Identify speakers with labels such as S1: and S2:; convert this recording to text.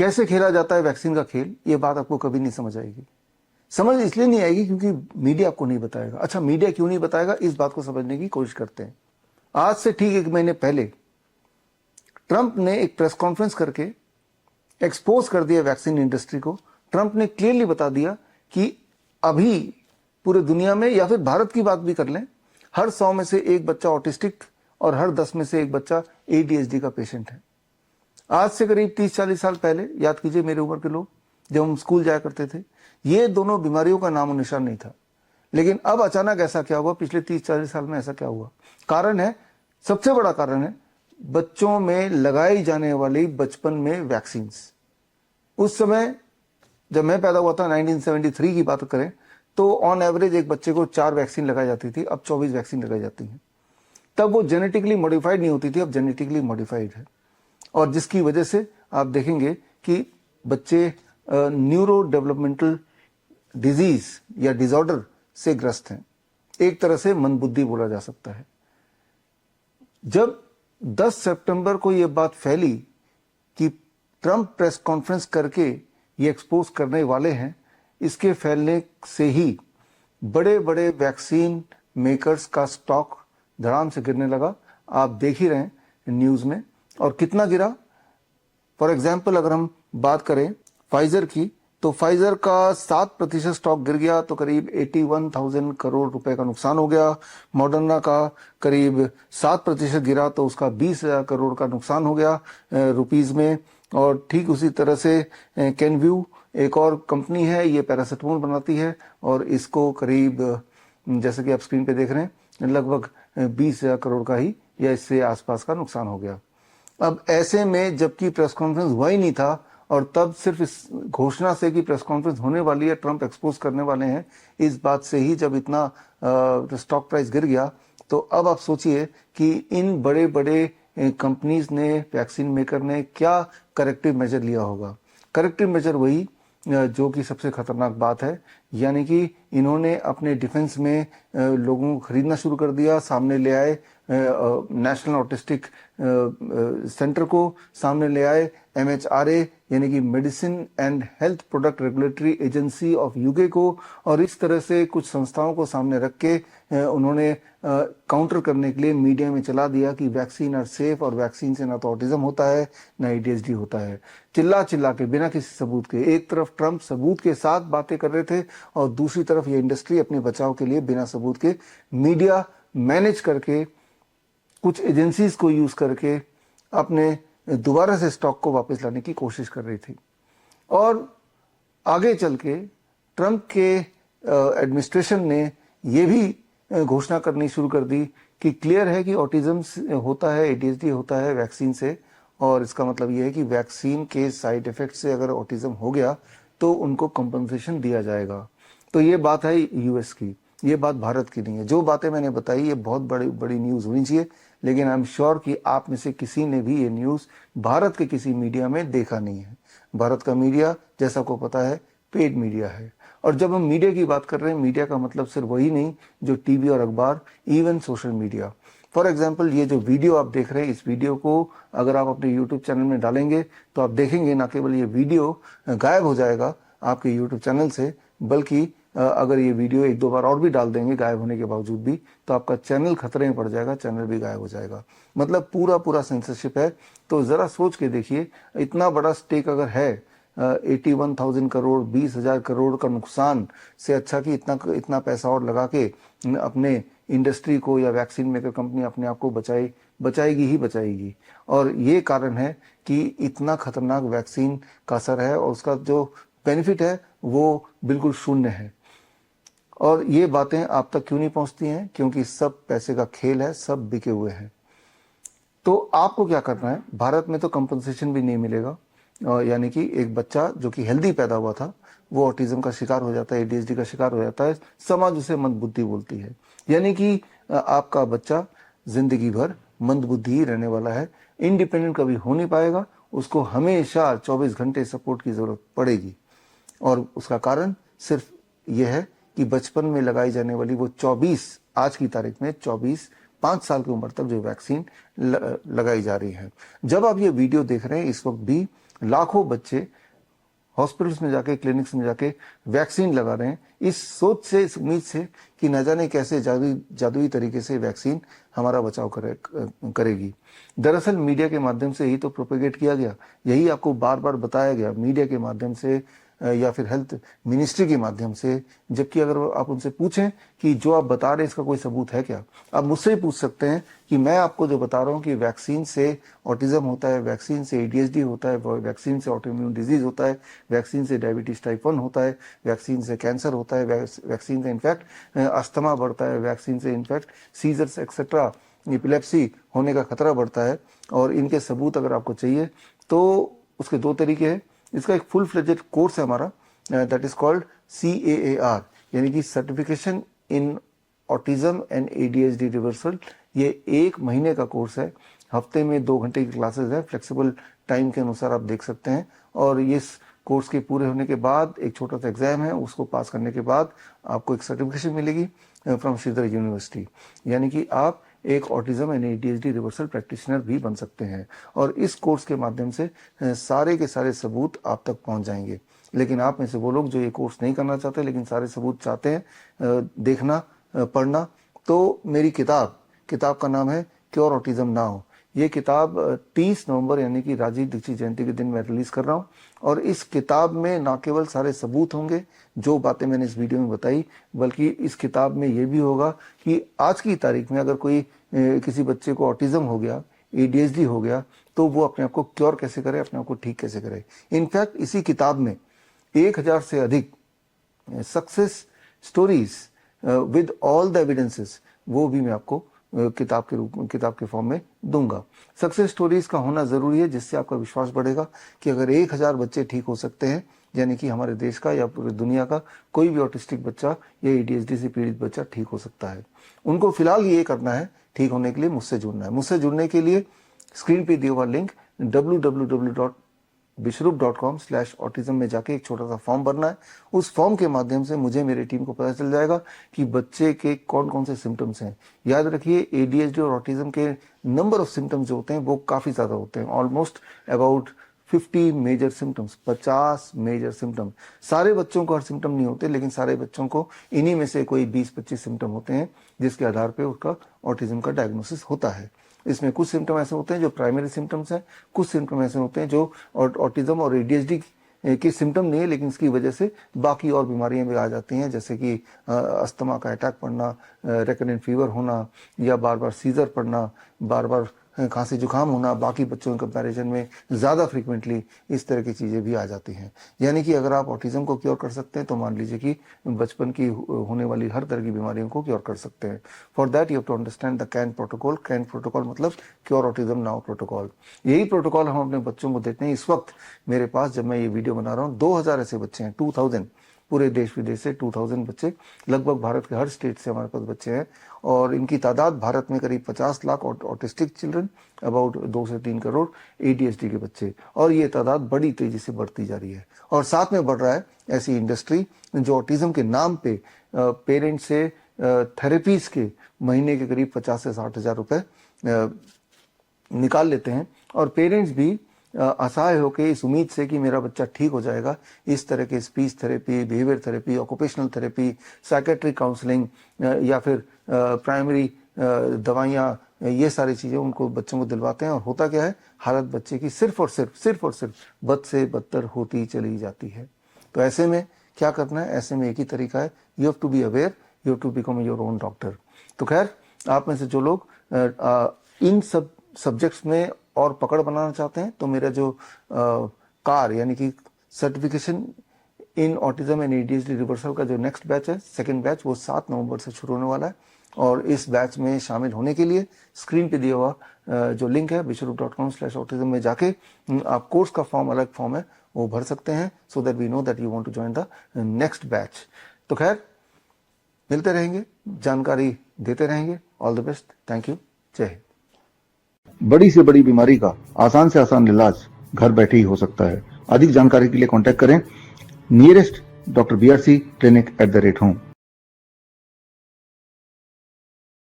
S1: कैसे खेला जाता है वैक्सीन का खेल, ये बात आपको कभी नहीं समझ आएगी। समझ इसलिए नहीं आएगी क्योंकि मीडिया आपको नहीं बताएगा। अच्छा, मीडिया क्यों नहीं बताएगा, इस बात को समझने की कोशिश करते हैं। आज से ठीक 1 महीने पहले ट्रंप ने एक प्रेस कॉन्फ्रेंस करके एक्सपोज कर दिया वैक्सीन इंडस्ट्री को। ट्रंप ने क्लियरली बता दिया कि अभी पूरे दुनिया में, या फिर भारत की बात भी कर लें, हर 100 में से एक बच्चा ऑटिस्टिक और हर 10 में से एक बच्चा ADHD का पेशेंट है। आज से करीब 30-40 साल पहले, याद कीजिए मेरी उम्र के लोग, जब हम स्कूल जाया करते थे, ये दोनों बीमारियों का नामो निशान नहीं था। लेकिन अब अचानक ऐसा क्या हुआ, पिछले 30-40 साल में ऐसा क्या हुआ? कारण है, सबसे बड़ा कारण है बच्चों में लगाई जाने वाली बचपन में वैक्सीन। उस समय जब मैं पैदा हुआ था, 1973 की बात करें, तो ऑन एवरेज एक बच्चे को 4 वैक्सीन लगाई जाती थी, अब 24 वैक्सीन लगाई जाती हैं। तब वो जेनेटिकली मॉडिफाइड नहीं होती थी, अब जेनेटिकली मॉडिफाइड है। और जिसकी वजह से आप देखेंगे कि बच्चे न्यूरो डेवलपमेंटल डिजीज या डिसऑर्डर से ग्रस्त हैं। एक तरह से मंदबुद्धि बोला जा सकता है। जब 10 सितंबर को यह बात फैली कि ट्रंप प्रेस कॉन्फ्रेंस करके ये एक्सपोज करने वाले हैं, इसके फैलने से ही बड़े बड़े वैक्सीन मेकर्स का स्टॉक धड़ाम से गिरने लगा। आप देख ही रहे हैं न्यूज में। और कितना गिरा? फॉर एग्जाम्पल अगर हम बात करें फाइजर की, तो फाइजर का 7% स्टॉक गिर गया, तो करीब 81,000 करोड़ रुपए का नुकसान हो गया। मॉडर्ना का करीब 7% गिरा, तो उसका 20,000 करोड़ का नुकसान हो गया रुपीज में। और ठीक उसी तरह से कैनव्यू एक और कंपनी है, ये पैरासिटामोल बनाती है, और इसको करीब, जैसे कि आप स्क्रीन पे देख रहे हैं, लगभग 20,000 करोड़ का ही या इससे आसपास का नुकसान हो गया। अब ऐसे में जबकि प्रेस कॉन्फ्रेंस हुआ ही नहीं था, और तब सिर्फ इस घोषणा से कि प्रेस कॉन्फ्रेंस होने वाली है, ट्रंप एक्सपोज करने वाले हैं, इस बात से ही जब इतना स्टॉक प्राइस गिर गया, तो अब आप सोचिए कि इन बड़े बड़े कंपनीज ने, वैक्सीन मेकर ने क्या करेक्टिव मेजर लिया होगा। करेक्टिव मेजर वही जो कि सबसे खतरनाक बात है, यानी कि इन्होंने अपने डिफेंस में लोगों को खरीदना शुरू कर दिया। सामने ले आए नेशनल ऑटिस्टिक सेंटर को, सामने ले आए MHRA यानी कि medicine and health product regulatory agency of UK को, और इस तरह से कुछ संस्थाओं को सामने रख के उन्होंने काउंटर करने के लिए मीडिया में चला दिया कि वैक्सीन आर सेफ, और वैक्सीन से ना तो ऑटिज्म होता है ना ADHD होता है। चिल्ला चिल्ला के, बिना किसी सबूत के, एक तरफ ट्रंप सबूत के साथ बातें कर रहे थे, और दूसरी तरफ ये इंडस्ट्री अपने बचाव के लिए बिना सबूत के मीडिया मैनेज करके, कुछ एजेंसीज को यूज करके अपने दोबारा से स्टॉक को वापस लाने की कोशिश कर रही थी। और आगे चल के ट्रंप के एडमिनिस्ट्रेशन ने यह भी घोषणा करनी शुरू कर दी कि क्लियर है कि ऑटिज्म होता है, ADHD होता है वैक्सीन से, और इसका मतलब यह है कि वैक्सीन के साइड इफेक्ट से अगर ऑटिज्म हो गया तो उनको कंपनसेशन दिया जाएगा। तो ये बात है US की, ये बात भारत की नहीं है। जो बातें मैंने बताई ये बहुत बड़ी बड़ी न्यूज़ होनी चाहिए, लेकिन आई एम श्योर कि आप में से किसी ने भी ये न्यूज़ भारत के किसी मीडिया में देखा नहीं है। भारत का मीडिया, जैसा को पता है, पेड मीडिया है। और जब हम मीडिया की बात कर रहे हैं, मीडिया का मतलब सिर्फ वही नहीं जो टीवी और अखबार, even social media. For example, ये जो वीडियो आप देख रहे हैं, इस वीडियो को अगर आप अपने यूट्यूब चैनल में डालेंगे तो आप देखेंगे ना केवल ये वीडियो गायब हो जाएगा आपके यूट्यूब चैनल से, बल्कि अगर ये वीडियो 1-2 बार और भी डाल देंगे गायब होने के बावजूद भी, तो आपका चैनल खतरे में पड़ जाएगा, चैनल भी गायब हो जाएगा। मतलब पूरा सेंसरशिप है। तो जरा सोच के देखिए, इतना बड़ा स्टेक अगर है, 81,000 करोड़, 20,000 करोड़ का नुकसान से अच्छा कि इतना पैसा और लगा के अपने इंडस्ट्री को या वैक्सीन मेकर कंपनी अपने आप को बचाएगी ही बचाएगी। और ये कारण है कि इतना खतरनाक वैक्सीन का असर है, और उसका जो बेनिफिट है वो बिल्कुल शून्य है। और ये बातें आप तक क्यों नहीं पहुंचती हैं? क्योंकि सब पैसे का खेल है, सब बिके हुए हैं। तो आपको क्या करना है? भारत में तो कंपनसेशन भी नहीं मिलेगा, यानी कि एक बच्चा जो कि हेल्दी पैदा हुआ था वो ऑटिज्म का शिकार हो जाता है, ADHD का शिकार हो जाता है, समाज उसे मंदबुद्धि बोलती है। यानी कि आपका बच्चा जिंदगी भर मंदबुद्धि ही रहने वाला है, इंडिपेंडेंट कभी हो नहीं पाएगा, उसको हमेशा 24 घंटे सपोर्ट की जरूरत पड़ेगी। और उसका कारण सिर्फ यह है कि बचपन में लगाई जाने वाली वो 24, आज की तारीख में 5 साल की उम्र तक जो वैक्सीन लगाई जा रही है। जब आप ये वीडियो देख रहे हैं, इस वक्त भी लाखों बच्चे हॉस्पिटल्स में जाके, क्लिनिक्स में जाके वैक्सीन लगा रहे हैं, इस सोच से, इस उम्मीद से कि न जाने कैसे जादुई तरीके से वैक्सीन हमारा बचाव करेगी। दरअसल मीडिया के माध्यम से ही तो प्रोपेगेट किया गया, यही आपको बार बार बताया गया मीडिया के माध्यम से या फिर हेल्थ मिनिस्ट्री के माध्यम से। जबकि अगर आप उनसे पूछें कि जो आप बता रहे हैं इसका कोई सबूत है क्या, आप मुझसे ही पूछ सकते हैं कि मैं आपको जो बता रहा हूँ कि वैक्सीन से ऑटिज्म होता है, वैक्सीन से ADHD होता है, वैक्सीन से ऑटोइम्यून डिजीज होता है, वैक्सीन से डायबिटीज टाइप 1 होता है, वैक्सीन से कैंसर होता है, वैक्सीन से इनफैक्ट अस्थमा बढ़ता है, वैक्सीन से इनफैक्ट सीजर्स एक्सेट्रा एपिलेप्सी होने का खतरा बढ़ता है। और इनके सबूत अगर आपको चाहिए तो उसके दो तरीके हैं। इसका एक फुल फ्लेजेड कोर्स है हमारा, दैट इज कॉल्ड CAAR, यानी कि certification in autism and ADHD reversal. ये 1 महीने का कोर्स है, हफ्ते में 2 घंटे की क्लासेस है, फ्लेक्सिबल टाइम के अनुसार आप देख सकते हैं। और इस कोर्स के पूरे होने के बाद एक छोटा सा एग्जाम है, उसको पास करने के बाद आपको एक सर्टिफिकेशन मिलेगी फ्रॉम श्रीधर यूनिवर्सिटी, यानी कि आप एक autism and ADHD reversal practitioner भी बन सकते हैं। और इस कोर्स के माध्यम से सारे के सारे सबूत आप तक पहुंच जाएंगे। लेकिन आप में से वो लोग जो ये कोर्स नहीं करना चाहते लेकिन सारे सबूत चाहते हैं देखना, पढ़ना, तो मेरी किताब का नाम है क्योर ऑटिज्म नाउ। ये किताब 30 नवंबर यानी कि राजीव दीक्षित जयंती के दिन मैं रिलीज कर रहा हूँ। और इस किताब में ना केवल सारे सबूत होंगे जो बातें मैंने इस वीडियो में बताई, बल्कि इस किताब में ये भी होगा कि आज की तारीख में अगर कोई किसी बच्चे को ऑटिज्म हो गया, ADHD हो गया, तो वो अपने आप को क्योर कैसे करे, अपने आप को ठीक कैसे करे। इनफैक्ट इसी किताब में 1000 से अधिक success stories with all the evidences, वो भी मैं आपको किताब के फॉर्म में दूंगा। सक्सेस स्टोरीज का होना जरूरी है, जिससे आपका विश्वास बढ़ेगा कि अगर 1000 बच्चे ठीक हो सकते हैं, यानी कि हमारे देश का या पूरी दुनिया का कोई भी ऑटिस्टिक बच्चा या ADHD से पीड़ित बच्चा ठीक हो सकता है। उनको फिलहाल ये करना है, ठीक होने के लिए मुझसे जुड़ना है। मुझसे जुड़ने के लिए स्क्रीन पे दिया हुआ लिंक www.bishrup.com/autism में जाके एक छोटा सा फॉर्म भरना है। उस फॉर्म के माध्यम से मुझे, मेरी टीम को पता चल जाएगा कि बच्चे के कौन कौन से सिम्टम्स हैं। याद रखिए, ADHD और ऑटिज्म के नंबर ऑफ सिम्टम्स जो होते हैं वो काफी ज्यादा होते हैं, almost about 50 major symptoms, 50 major symptom. सारे बच्चों को हर सिम्टम नहीं होते, लेकिन सारे बच्चों को इन्हीं में से कोई 20-25 सिम्टम होते हैं जिसके आधार पे उसका ऑटिज्म का डायग्नोसिस होता है। इसमें कुछ सिम्टम ऐसे होते हैं जो प्राइमरी सिम्टम्स हैं, कुछ सिम्टम ऐसे होते हैं जो ऑटिज्म और ADHD के सिम्टम नहीं है, लेकिन इसकी वजह से बाकी और बीमारियां भी आ जाती हैं, जैसे कि अस्थमा का अटैक पड़ना, रेकरेंट फीवर होना, या बार बार सीजर पड़ना, बार बार खांसी जुकाम होना। बाकी बच्चों के कंपैरिजन में ज़्यादा फ्रीक्वेंटली इस तरह की चीज़ें भी आ जाती हैं। यानी कि अगर आप ऑटिज्म को क्योर कर सकते हैं तो मान लीजिए कि बचपन की होने वाली हर तरह की बीमारियों को क्योर कर सकते हैं। For that you have to understand the CAN protocol. CAN protocol मतलब क्योर ऑटिज्म नाउ प्रोटोकॉल। यही प्रोटोकॉल हम अपने बच्चों को देते हैं। इस वक्त मेरे पास, जब मैं ये वीडियो बना रहा हूँ, 2000 ऐसे बच्चे हैं, 2000 पूरे देश विदेश से 2000 बच्चे, लगभग भारत के हर स्टेट से हमारे पास बच्चे हैं। और इनकी तादाद भारत में करीब 50 लाख ऑटिस्टिक चिल्ड्रन, अबाउट 2 से 3 करोड़ ADHD के बच्चे, और ये तादाद बड़ी तेजी से बढ़ती जा रही है। और साथ में बढ़ रहा है ऐसी इंडस्ट्री जो ऑटिज्म के नाम पे पेरेंट्स से थेरेपीज के महीने के करीब 50 से 60 हजार रुपए निकाल लेते हैं। और पेरेंट्स भी असहाय होकर इस उम्मीद से कि मेरा बच्चा ठीक हो जाएगा, इस तरह के speech therapy, behaviour therapy, occupational therapy, psychiatric counselling या फिर प्राइमरी दवाइयाँ, ये सारी चीज़ें उनको, बच्चों को दिलवाते हैं। और होता क्या है, हालत बच्चे की सिर्फ और सिर्फ बद से बदतर होती चली जाती है। तो ऐसे में क्या करना है? ऐसे में एक ही तरीका है, you have to be aware, you have to become your own doctor. तो खैर, आप में से जो लोग इन सब सब्जेक्ट्स में और पकड़ बनाना चाहते हैं, तो मेरा जो कार यानी कि certification in autism and ADHD reversal का जो नेक्स्ट बैच है, सेकंड बैच, वो 7 नवंबर से शुरू होने वाला है। और इस बैच में शामिल होने के लिए स्क्रीन पे दिया हुआ जो लिंक है bishrup.com/autism में जाके आप कोर्स का फॉर्म, अलग फॉर्म है, वो भर सकते हैं, so that we know that you want to join the next batch. तो खैर, मिलते रहेंगे, जानकारी देते रहेंगे। All the best, thank you, Jai Hind. बड़ी से बड़ी बीमारी का आसान से आसान इलाज घर बैठे ही हो सकता है। अधिक जानकारी के लिए कांटेक्ट करें nearest doctor BRC clinic @ home।